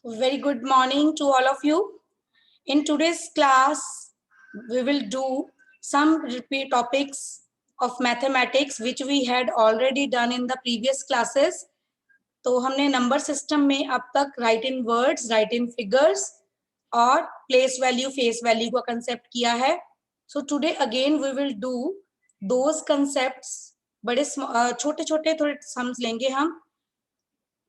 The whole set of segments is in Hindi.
Very good morning to all of you. In today's class, we will do some repeat topics of mathematics which we had already done in the previous classes. तो हमने नंबर सिस्टम में अब तक write in words, write in figures और प्लेस वैल्यू, फेस वैल्यू का कंसेप्ट किया है. So today again we will do those concepts. बड़े छोटे छोटे थोड़े सम्स लेंगे हम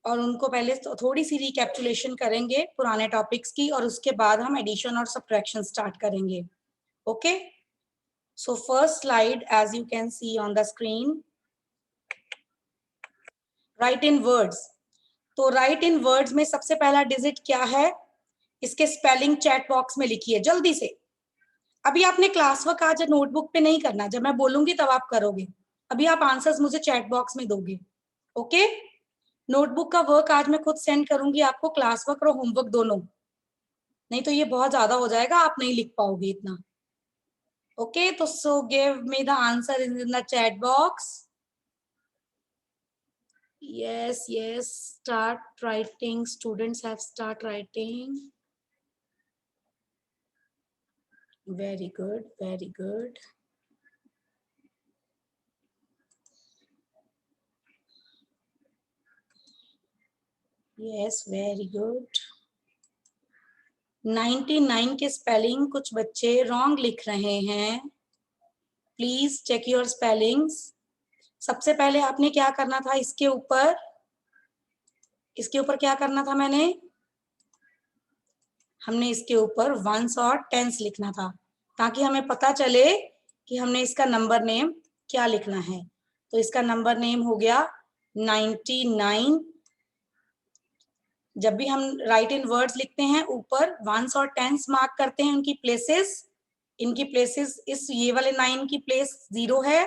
और उनको पहले थोड़ी सी रिकैप्चुलेशन करेंगे पुराने टॉपिक्स की और उसके बाद हम एडिशन और सब्ट्रैक्शन स्टार्ट करेंगे. Okay, so first slide as you can see on the screen, write in words. तो राइट इन वर्ड्स में सबसे पहला डिजिट क्या है, इसके स्पेलिंग चैट बॉक्स में लिखिए जल्दी से. अभी आपने क्लास वर्क आज नोटबुक पे नहीं करना, जब मैं बोलूंगी तब आप करोगे. अभी आप आंसर्स मुझे चैट बॉक्स में दोगे. ओके, नोटबुक का वर्क आज मैं खुद सेंड करूंगी आपको, क्लास वर्क और होमवर्क दोनों. नहीं तो ये बहुत ज्यादा हो जाएगा, आप नहीं लिख पाओगे इतना. ओके, तो so give me the answer in the chat box. yes yes start writing, students have start writing. Very good, very good. yes, very good. 99 के स्पेलिंग कुछ बच्चे रॉन्ग लिख रहे हैं. Please check your spellings. सबसे पहले आपने क्या करना था, इसके ऊपर क्या करना था, हमने इसके ऊपर वंस और टेंस लिखना था ताकि हमें पता चले कि हमने इसका नंबर नेम क्या लिखना है. तो इसका नंबर नेम हो गया 99. जब भी हम राइट इन वर्ड्स लिखते हैं ऊपर वंस और टेंस मार्क करते हैं उनकी प्लेसेस. इनकी प्लेसेस, इस ये वाले 9 की प्लेस 0 है,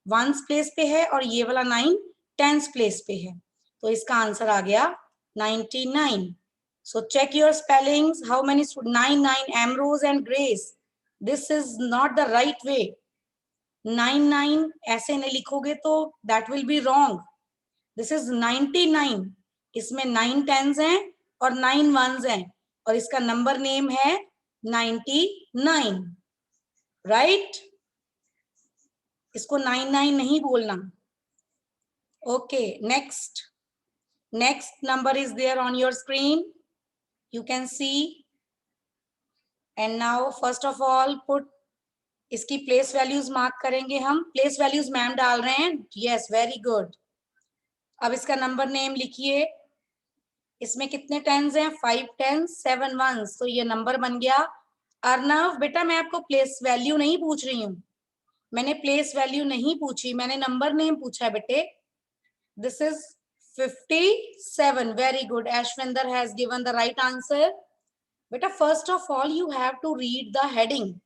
वंस प्लेस पे है, और ये वाला 9 टेंस प्लेस पे है. तो इसका आंसर आ गया 99. So check your spellings. How many? 99 Ambrose and Grace. This is not the right way. 99 ऐसे नहीं लिखोगे तो that will be wrong. This is 99. इसमें 9 टेंस हैं और 9 वंस हैं और इसका नंबर नेम है 99. राइट? इसको 99 नहीं बोलना. Okay, next. Next number is there on your screen. You can see. And now first of all put इसकी प्लेस वैल्यूज मार्क करेंगे हम. प्लेस वैल्यूज मैम डाल रहे हैं. Yes, very good. अब इसका नंबर नेम लिखिए. इसमें कितने टेंस हैं? 5 टेंस, 7 वंस. तो ये नंबर बन गया. अर्नव बेटा, मैं आपको प्लेस वैल्यू नहीं पूछ रही हूँ, मैंने प्लेस वैल्यू नहीं पूछी, मैंने नंबर नेम पूछा है बेटे. This is 57. Very good. Ashwinder has given the right answer. Beta, first of all, you have to read the heading.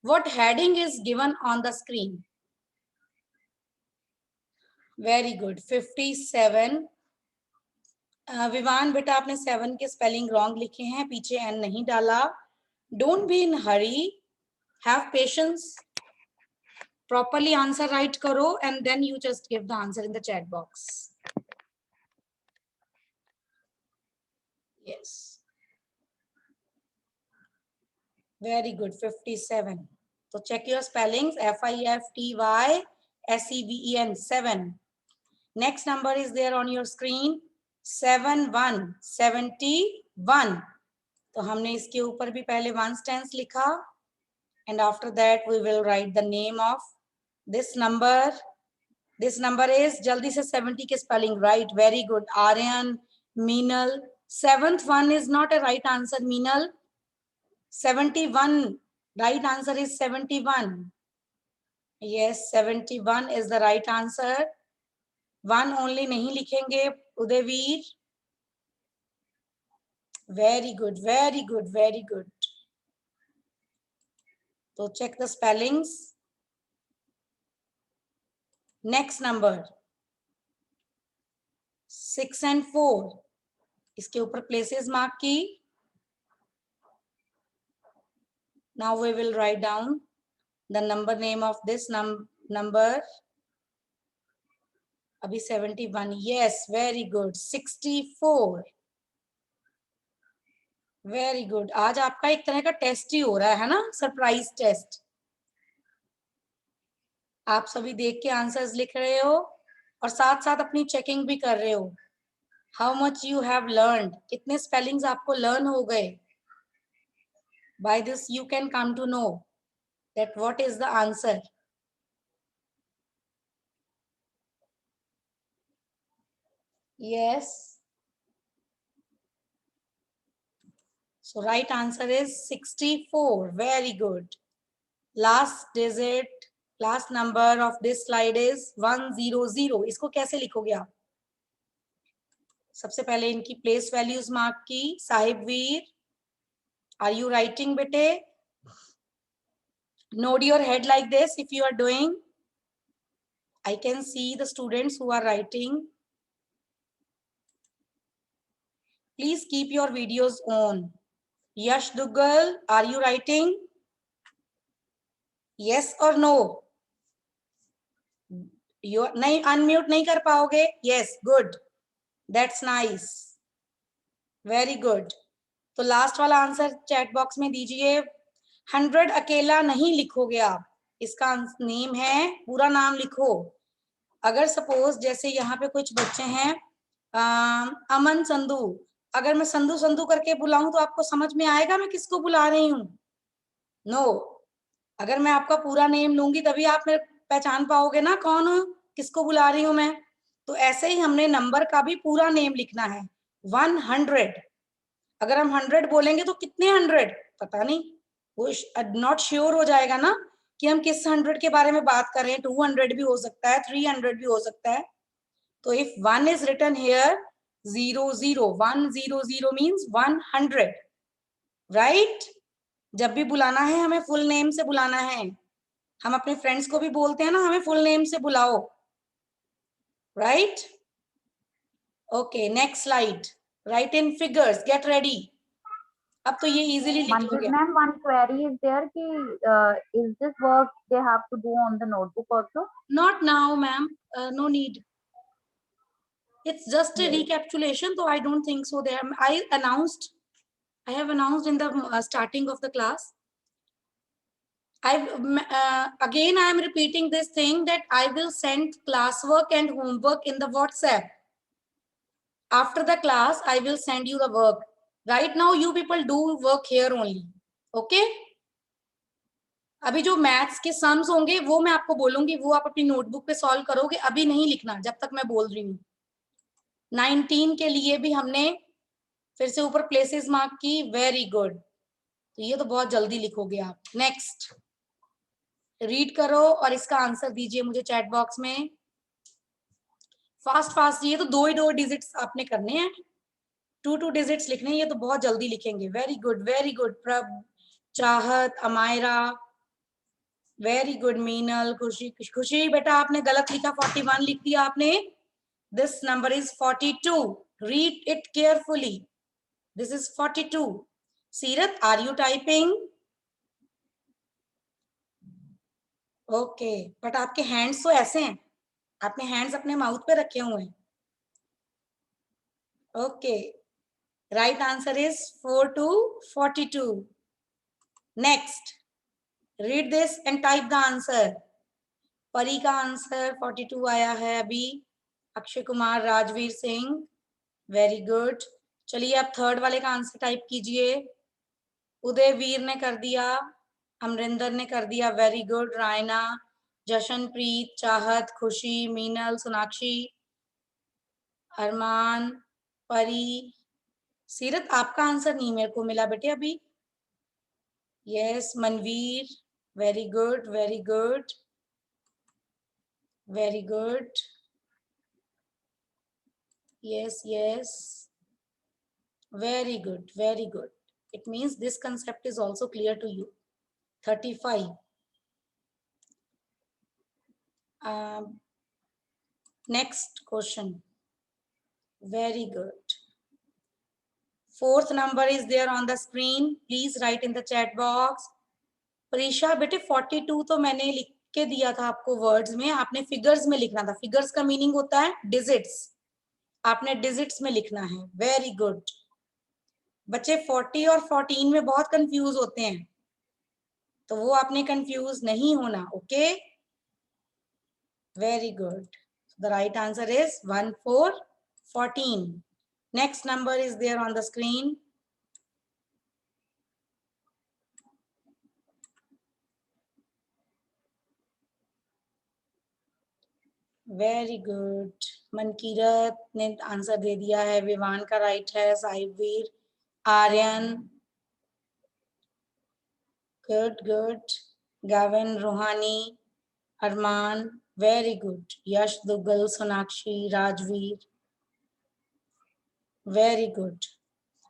What heading is given on the screen? Very good. 57. Vivaan बेटा, आपने 7 के स्पेलिंग रॉन्ग लिखे हैं, पीछे एन नहीं डाला. Don't be in hurry, have patience. Properly answer right करो and then you just give the answer in the chat box. Yes, very good. 57. तो check your spellings. FIFTYSEVEN, 7. Next number is there on your screen. 71, 71. तो हमने इसके ऊपर भी पहले वंस टेंस लिखा and after that we will write the name of this number. This number is, जल्दी से 70 के spelling right. Very good. Aryan, Meenal. 7th one is not a right answer, Meenal. 71. Right answer is 71. Yes, 71 is the right answer. 1 only नहीं लिखेंगे Udayveer. Very good, very good, very good. So check the spellings. Next number 6 and 4. इसके ऊपर places mark की. Now we will write down the number name of this number. अभी 71. Yes, very good. 64. Very good. आज आपका एक तरह का टेस्ट ही हो रहा है ना, सरप्राइज टेस्ट। आप सभी देख के आंसर्स लिख रहे हो और साथ साथ अपनी चेकिंग भी कर रहे हो। How much you have learned, कितने स्पेलिंग्स आपको लर्न हो गए। By this you can come to know that what is the answer. Yes, so right answer is 64. Very good. Last digit, last number of this slide is 100. इसको कैसे लिखोगे आप? सबसे पहले इनकी प्लेस वैल्यूज मार्क की। साहिब वीर, आर यू राइटिंग बेटे? Nod your head like this if you are doing. I can see the students who are writing. Please keep your videos on. Yash Duggal, are you writing? Yes or no? You नहीं, unmute नहीं कर पाओगे? Yes, good. That's nice. Very good. तो लास्ट वाला आंसर चैट बॉक्स में दीजिए। 100 अकेला नहीं लिखोगे आप, इसका नेम है, पूरा नाम लिखो। अगर सपोज जैसे यहाँ पे कुछ बच्चे हैं, अमन संधू, अगर मैं संधू संधू करके बुलाऊं तो आपको समझ में आएगा मैं किसको बुला रही हूँ? नो। अगर मैं आपका पूरा नेम लूंगी तभी आप मेरे पहचान पाओगे ना कौन हूँ, किसको बुला रही हूँ मैं। तो ऐसे ही हमने नंबर का भी पूरा नेम लिखना है। 100, अगर हम 100 बोलेंगे तो कितने 100 पता नहीं, वो नॉट श्योर हो जाएगा ना कि हम किस 100 के बारे में बात कर रहे हैं। 200 भी हो सकता है, 300 भी हो सकता है। तो if 1 is written here, 00, 100 means 100, right? जब भी बुलाना है हमें फुल नेम से बुलाना है। हम अपने फ्रेंड्स को भी बोलते हैं ना, हमें फुल नेम से बुलाओ, right? Okay, next slide. Write in figures, get ready. अब तो ये इजीली लिख Manjeet लोगे। ma'am, one query is there ki is this work they have to do on the notebook also? Not now, ma'am. No need. It's just a Yes. recapitulation, so I don't think so. There, I have announced in the starting of the class. Again, I am repeating this thing that I will send classwork and homework in the WhatsApp. After the class, I will send you the work. Right now, you people do work here only. Okay? अभी जो मैथ्स के सम्स होंगे वो मैं आपको बोलूंगी, वो आप अपनी नोटबुक पे सॉल्व करोगे। अभी नहीं लिखना जब तक मैं बोल रही हूँ। 19 के लिए भी हमने फिर से ऊपर प्लेसेस मार्क की। Very good. तो ये तो बहुत जल्दी लिखोगे आप। नेक्स्ट, रीड करो और इसका आंसर दीजिए मुझे चैट बॉक्स में। फास्ट फास्ट, ये तो 2 डिजिट्स आपने करने हैं, 2 डिजिट्स लिखने हैं, ये तो बहुत जल्दी लिखेंगे। Very good, very good. प्रभ, चाहत, अमायरा, वेरी गुड। मीनल, खुशी, खुशी बेटा आपने गलत लिखा, 41 लिख दिया आपने। This number is 42। Read it carefully. This is 42। Seerat, are you typing? Okay, but आपके हैंड्स तो ऐसे हैं, आपने हैंड्स अपने माउथ पे रखे हुए हैं। Okay, right answer is 4 to 42। Next, read this and type the answer. परी का आंसर 42 आया है अभी। Akshay Kumar, Rajveer Singh, very good. चलिए आप थर्ड वाले का आंसर टाइप कीजिए। उदयवीर ने कर दिया, अमरिंदर ने कर दिया, वेरी गुड। रायना, जशनप्रीत, चाहत, खुशी, मीनल, सोनाक्षी, अरमान, परी, सीरत आपका आंसर नहीं मेरे को मिला बेटे अभी। Yes, Manveer, very good, very good, very good. Yes yes, very good, very good. It means this concept is also clear to you. 35. Next question. Very good. Fourth number is there on the screen. Please write in the chat box. परीक्षा बेटे 42 तो मैंने लिख के दिया था आपको वर्ड्स में, आपने फिगर्स में लिखना था। फिगर्स का मीनिंग होता है डिजिट्स, आपने डिजिट्स में लिखना है। Very good. बच्चे 40 और 14 में बहुत कंफ्यूज होते हैं, तो वो आपने कंफ्यूज नहीं होना. Okay, very good. The right answer is 1 4 14. Next number is there on the screen. Very good. Mankirat ने आंसर दे दिया है, विवान का राइट है, Sahibveer, Aryan, good good, Gavin, Roohani, Arman, very good, Yash, Duggal, Sonakshi, Rajveer, very good.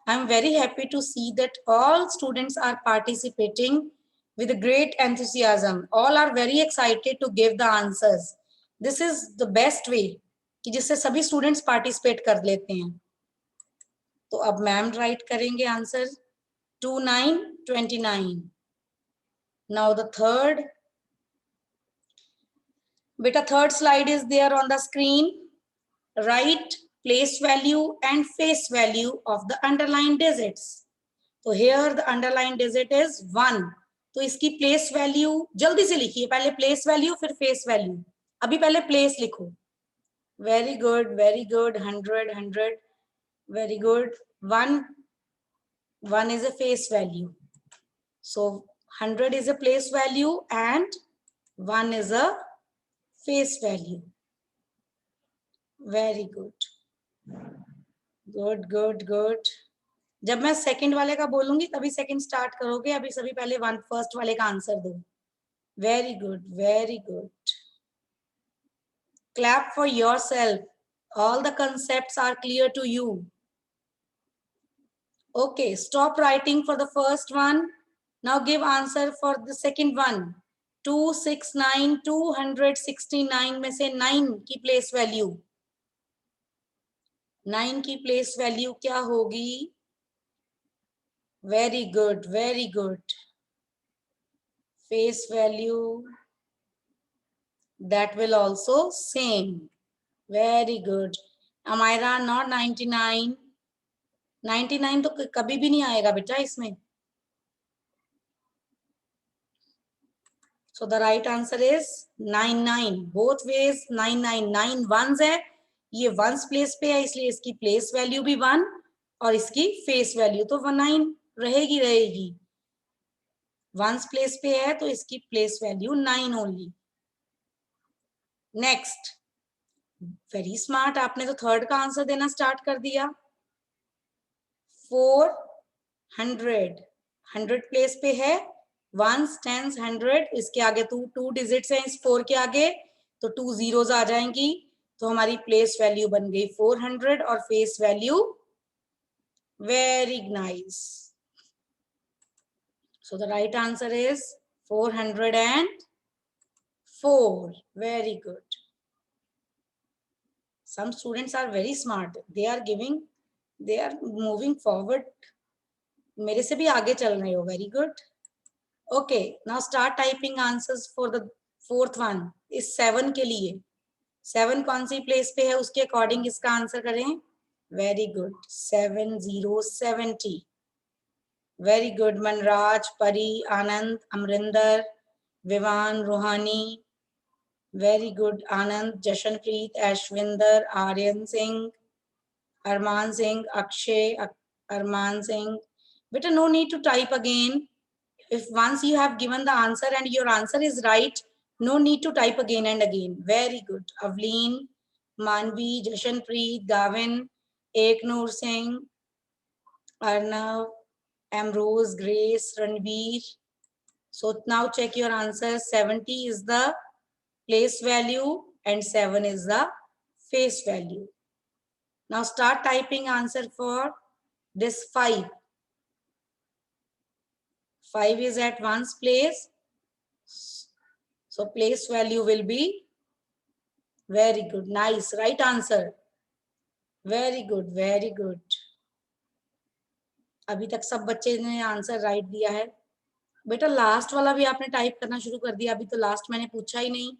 I'm very happy to see that all students are participating with great enthusiasm. All are very excited to give the answers. This is the best way कि जिससे सभी students participate कर लेते हैं. तो अब मैम राइट करेंगे answer 2929. Now the third. Beta, third slide is there on the screen. Write place value and face value of the underlined digits. तो here the underlined digit is 1. तो इसकी place value जल्दी से लिखिए, पहले place value फिर face value. अभी पहले place लिखो. Very good, very good. 100, 100. Very good. 1 is a face value. So 100 is a place value and 1 is a face value. Very good. Good, good, good. जब मैं सेकंड वाले का बोलूंगी तभी सेकंड स्टार्ट करोगे, अभी सभी पहले फर्स्ट वाले का आंसर दो. Very good, very good. Clap for yourself. All the concepts are clear to you. Okay, stop writing for the first one. Now give answer for the second one. 269, 269 में से 9 की प्लेस वैल्यू, 9 की प्लेस वैल्यू क्या होगी? Very good, very good. Face value, that will also same. Very good. Amira, not 99. 99 तो कभी भी नहीं आएगा बेटा इसमें. So the right answer is 99. Both ways 99. 9 ones है, ये ones place पे है इसलिए इसकी place value भी 1 और इसकी face value तो 9 रहेगी रहेगी. Ones place पे है तो इसकी place value 9 only. Next. Very smart. आपने तो थर्ड का आंसर देना स्टार्ट कर दिया. 400. 100 प्लेस पे है. 1s, 10s, 100. इसके आगे टू डिजिट्स हैं इस 4 के आगे, तो 2 zeros आ जाएंगी. तो हमारी प्लेस वैल्यू बन गई 400 और face value. Very nice. So the right answer is 404. Very good. Some students are very smart. They are moving forward. मेरे से भी आगे चल रहे हो. Very good. Okay, now start typing answers for the fourth one. इस 7 के लिए 7 कौन सी प्लेस पे है उसके अकॉर्डिंग इसका आंसर करें. Very good. 7070. Very good. Manraj, परी, आनंद, अमरिंदर, विवान, रूहानी. Very good. Anand, Jashanpreet, ऐशविंदर, Aryan Singh, Armaan Singh, Akshay, Armaan Singh. Beta, no need to type again. If once you have given the answer and your answer is right, no need to type again and again. Very good. Avleen, Manvi, Jashanpreet, Gavin, Eknoor Singh, Arnav, Amrose, Grace, Ranveer. So now check your answer. 70 is the place value and 7 is the face value. Now start typing answer for this 5. 5 is at 1's place. So place value will be. Very good. Nice. Right answer. Very good. Very good. अभी तक सब बच्चे ने आंसर राइट दिया है. बेटा लास्ट वाला भी आपने टाइप करना शुरू कर दिया. अभी तो लास्ट मैंने पूछा ही नहीं.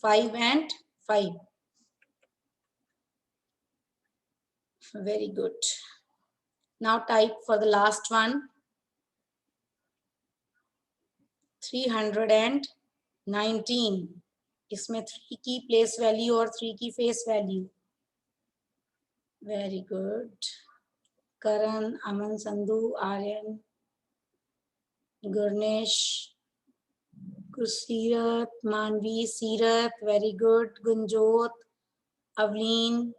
5 and 5. Very good. Now type for the last one. 319. इसमें 3 की प्लेस वैल्यू और 3 की face value. Very good. Karan, Aman, Sandhu, Aryan, Gurnesh, Kusirat, Manvi, Seerat, very good. Gunjot, Avleen,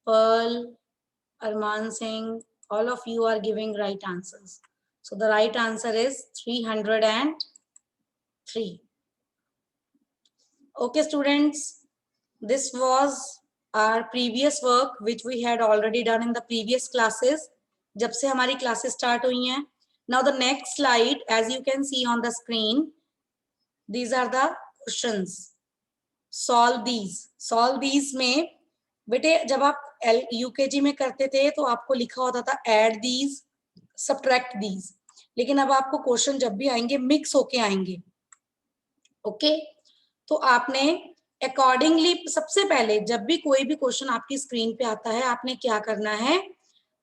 Pearl, Arman Singh, all of you are giving right answers. So the right answer is 303. Okay, students, this was our previous work which we had already done in the previous classes. जब से हमारी classes start हुई हैं. Now the next slide, as you can see on the screen, these are the questions. Solve these. Solve these में बेटे जब आप यूकेजी में करते थे तो आपको लिखा होता था ऐड दीज, सब्ट्रैक्ट दीज, लेकिन अब आपको क्वेश्चन जब भी आएंगे मिक्स होके आएंगे. ओके, तो आपने अकॉर्डिंगली सबसे पहले जब भी कोई भी क्वेश्चन आपकी स्क्रीन पे आता है आपने क्या करना है,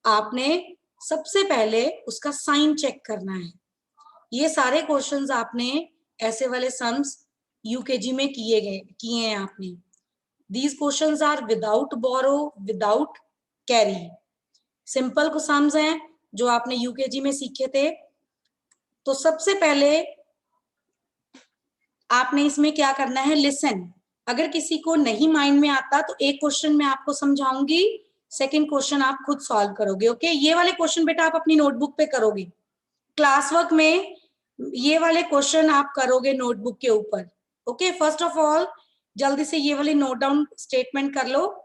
आपने सबसे पहले उसका साइन चेक करना है. ये सारे क्वेश्चंस आपने ऐसे वाले सम्स यूकेजी में किए हैं आपने. These questions are without borrow, without carry. Simple को सम्स हैं जो आपने यूकेजी में सीखे थे. तो सबसे पहले आपने इसमें क्या करना है, लिसन. अगर किसी को नहीं माइंड में आता तो एक क्वेश्चन मैं आपको समझाऊंगी, सेकंड क्वेश्चन आप खुद सॉल्व करोगे. ओके, ये वाले क्वेश्चन बेटा आप अपनी नोटबुक पे करोगे. क्लास वर्क में ये वाले क्वेश्चन आप करोगे नोटबुक के ऊपर. ओके, फर्स्ट ऑफ ऑल जल्दी से ये वाली नोट डाउन स्टेटमेंट कर लो.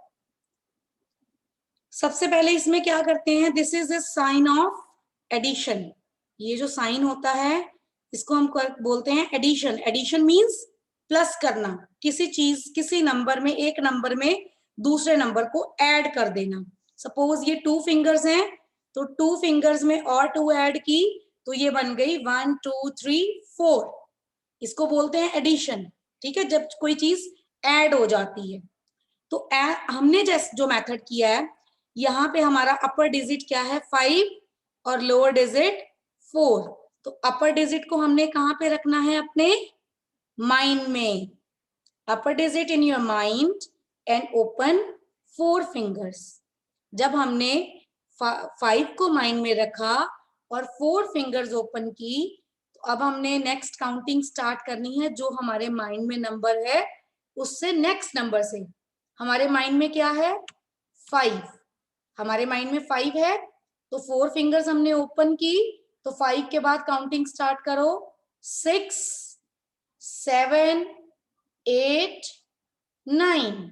सबसे पहले इसमें क्या करते हैं, this is the sign of addition. ये जो साइन होता है इसको हम बोलते हैं एडिशन. एडिशन मींस प्लस करना, किसी चीज किसी नंबर में, एक नंबर में दूसरे नंबर को ऐड कर देना. सपोज ये 2 फिंगर्स हैं तो 2 फिंगर्स में और 2 ऐड की तो ये बन गई 1 2 3 4. इसको बोलते हैं एडिशन. ठीक है, जब कोई चीज ऐड हो जाती है. तो हमने जैसे जो मेथड किया है, यहाँ पे हमारा अपर डिजिट क्या है 5 और लोअर डिजिट 4. तो अपर डिजिट को हमने कहाँ पे रखना है, अपने माइंड में. Upper digit in your mind and open 4 fingers. जब हमने 5 को माइंड में रखा और 4 फिंगर्स ओपन की, तो अब हमने नेक्स्ट काउंटिंग स्टार्ट करनी है. जो हमारे माइंड में नंबर है उससे नेक्स्ट नंबर से. हमारे माइंड में क्या है 5, हमारे माइंड में 5 है तो 4 फिंगर्स हमने ओपन की, तो 5 के बाद काउंटिंग स्टार्ट करो. 6 7 8 9.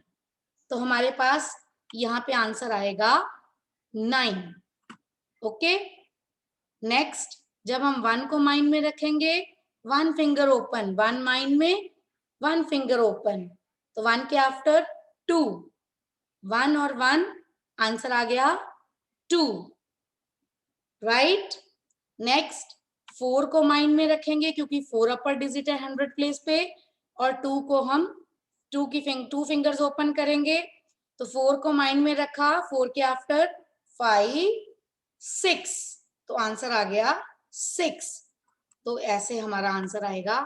तो हमारे पास यहाँ पे आंसर आएगा 9. ओके, नेक्स्ट जब हम 1 को माइंड में रखेंगे, 1 फिंगर ओपन, 1 माइंड में 1 फिंगर ओपन, तो 1 के आफ्टर 2, 1 और 1 आंसर आ गया 2. राइट. नेक्स्ट 4 को माइंड में रखेंगे क्योंकि 4 अपर डिजिट है 100 प्लेस पे, और 2 को हम 2 फिंगर्स ओपन करेंगे. तो 4 को माइंड में रखा, 4 के आफ्टर 5 6, तो आंसर आ गया 6. तो ऐसे हमारा आंसर आएगा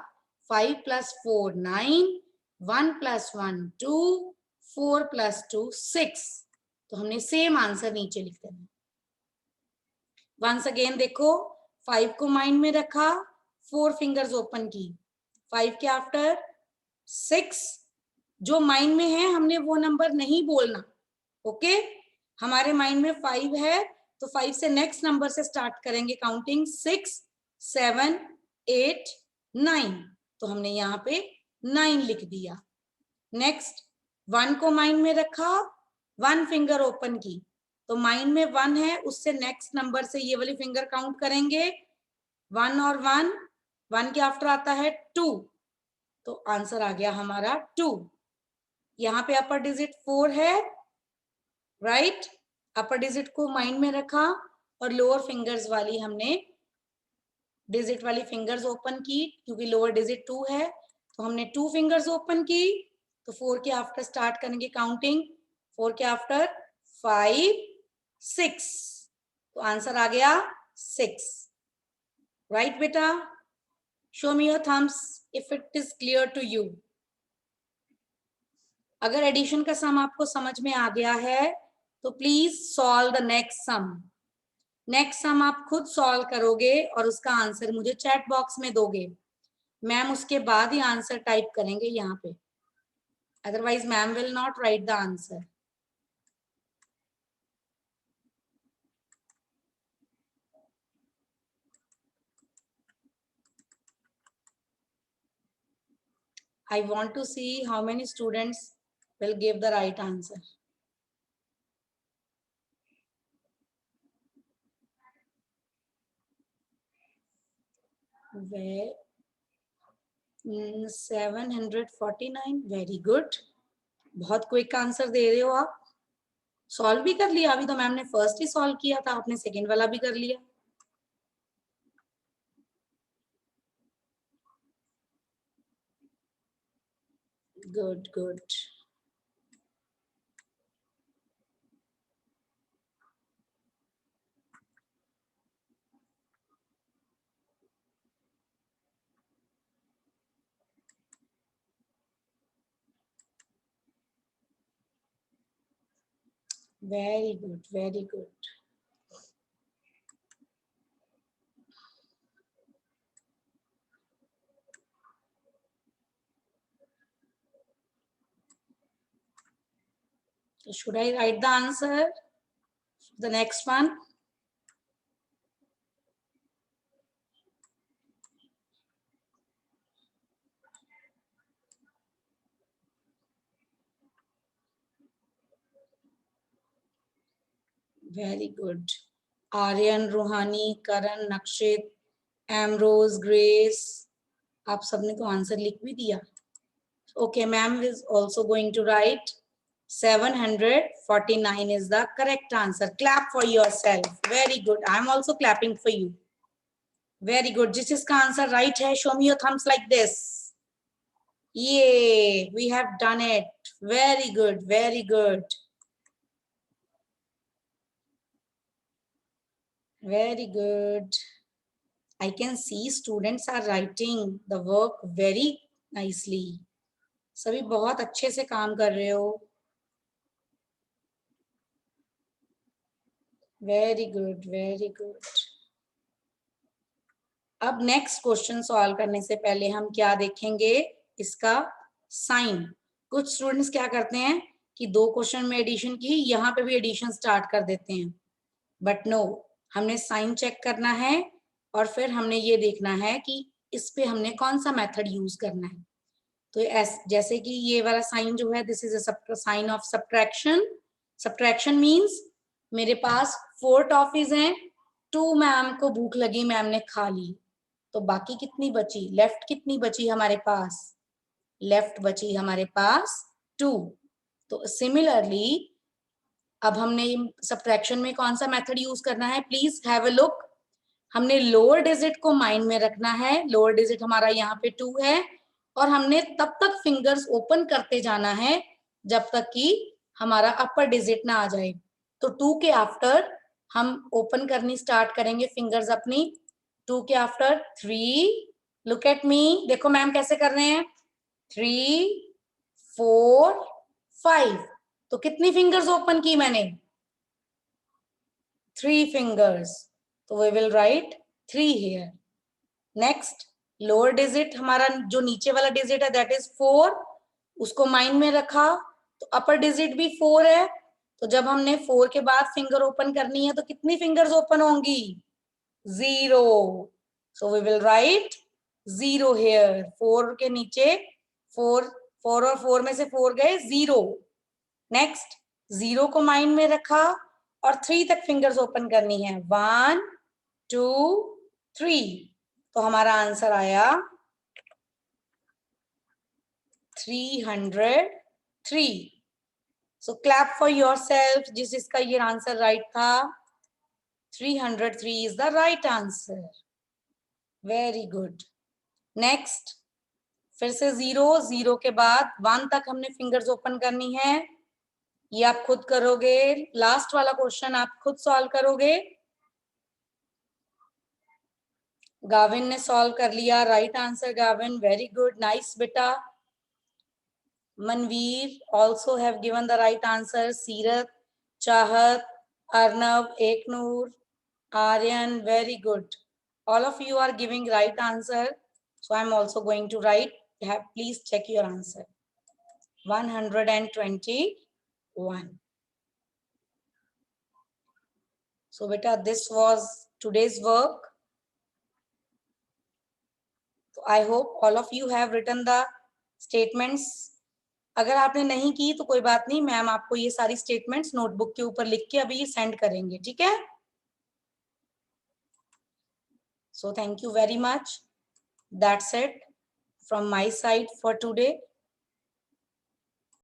5 + 4 9, 1 + 1 2, 4 + 2 6. तो हमने सेम आंसर नीचे लिख देना. वंस अगेन देखो, 5 को माइंड में रखा, 4 फिंगर्स ओपन की, 5 के आफ्टर 6. जो माइंड में है हमने वो नंबर नहीं बोलना. ओके, हमारे माइंड में 5 है तो 5 से नेक्स्ट नंबर से स्टार्ट करेंगे काउंटिंग. 6 7 8 9. तो हमने यहाँ पे 9 लिख दिया. नेक्स्ट 1 को माइंड में रखा, 1 फिंगर ओपन की, तो माइंड में 1 है, उससे नेक्स्ट नंबर से ये वाली फिंगर काउंट करेंगे. 1 और 1, 1 के आफ्टर आता है 2, तो आंसर आ गया हमारा 2. यहाँ पे अपर डिजिट 4 है. राइट, अपर डिजिट को माइंड में रखा और लोअर फिंगर्स वाली हमने डिजिट वाली फिंगर्स ओपन की क्योंकि लोअर डिजिट 2 है, तो हमने 2 फिंगर्स ओपन की. तो 4 के आफ्टर स्टार्ट करेंगे काउंटिंग. 4 के आफ्टर 5 6, तो आंसर आ गया 6, राइट बेटा? Show me your thumbs if it is clear to you. अगर एडिशन का सम आपको समझ में आ गया है तो please solve the next sum. Next sum आप खुद सॉल्व करोगे और उसका आंसर मुझे चैट बॉक्स में दोगे। मैम उसके बाद ही आंसर टाइप करेंगे यहाँ पे, otherwise ma'am will not right the answer. I want to see how many students will give the right answer. Where 749, very good. बहुत क्विक आंसर दे रहे हो आप। सॉल्व भी कर लिया, अभी तो मैम ने फर्स्ट ही सॉल्व किया था, आपने सेकंड वाला भी कर लिया। Good good. Very good, very good. So should I write the answer? The next one. Very good. Aryan, Ruhani, Karan, Nakshit, Ambrose, grace, आप सबने तो आंसर लिख भी दिया। Okay, ma'am is also going to write 749 is the correct answer. Clap for yourself. Very good. I'm also clapping for you. Very good. जिस इसका आंसर right है, show me your thumbs like this. Yay, we have done it. Very good, very good. Very good. I can see students are writing the work very nicely. सभी बहुत अच्छे से काम कर रहे हो। Very good, very good. अब नेक्स्ट क्वेश्चन सॉल्व करने से पहले हम क्या देखेंगे, इसका साइन। कुछ स्टूडेंट्स क्या करते हैं कि 2 क्वेश्चन में एडिशन की, यहाँ पे भी एडिशन स्टार्ट कर देते हैं, बट नो, हमने साइन चेक करना है और फिर हमने ये देखना है कि इस पे हमने कौन सा मेथड यूज करना है। तो जैसे कि ये वाला साइन जो है, this is a sign of subtraction. Subtraction means मेरे पास 4 टॉफीज हैं, 2 मैम को भूख लगी, मैम ने खा ली, तो बाकी कितनी बची, लेफ्ट कितनी बची हमारे पास, लेफ्ट बची हमारे पास 2। तो सिमिलरली अब हमने सब्ट्रैक्शन में कौन सा मेथड यूज करना है, प्लीज हैव अ लुक। हमने लोअर डिजिट को माइंड में रखना है। लोअर डिजिट हमारा यहाँ पे 2 है और हमने तब तक फिंगर्स ओपन करते जाना है जब तक कि हमारा अपर डिजिट ना आ जाए। तो 2 के आफ्टर हम ओपन करनी स्टार्ट करेंगे फिंगर्स अपनी। 2 के आफ्टर 3, लुक एट मी, देखो मैम कैसे कर रहे हैं, 3, 4, 5। तो कितनी फिंगर्स ओपन की मैंने, 3 फिंगर्स, तो we will write 3 here. Next lower digit हमारा जो नीचे वाला डिजिट है दैट इज 4, उसको माइंड में रखा, तो अपर डिजिट भी 4 है, तो जब हमने 4 के बाद फिंगर ओपन करनी है तो कितनी फिंगर्स ओपन होंगी, 0। So we will write 0 here. 4 के नीचे 4 और 4 में से 4 गए 0। नेक्स्ट 0 को माइंड में रखा और 3 तक फिंगर्स ओपन करनी है, 1, 2, 3। तो हमारा आंसर आया 303। सो क्लैप फॉर योरसेल्फ जिस जिसका ये आंसर राइट था। 303 is the right answer. Very good. Next फिर से 0 के बाद 1 तक हमने फिंगर्स ओपन करनी है, ये आप खुद करोगे। लास्ट वाला क्वेश्चन आप खुद सॉल्व करोगे। गाविन ने सॉल्व कर लिया, right answer Gavin, very good, nice बेटा. Manveer also have given the right answer. Seerat, Chahat, Arnav, Eknoor, Aryan, very good. All of you are giving right answer. So I'm also going to write. Please check your answer. 121. So beta, this was today's work. So I hope all of you have written the statements. अगर आपने नहीं की तो कोई बात नहीं, मैम आपको ये सारी स्टेटमेंट्स नोटबुक के ऊपर लिख के अभी सेंड करेंगे, ठीक है? So thank you very much. That's it from my side for today.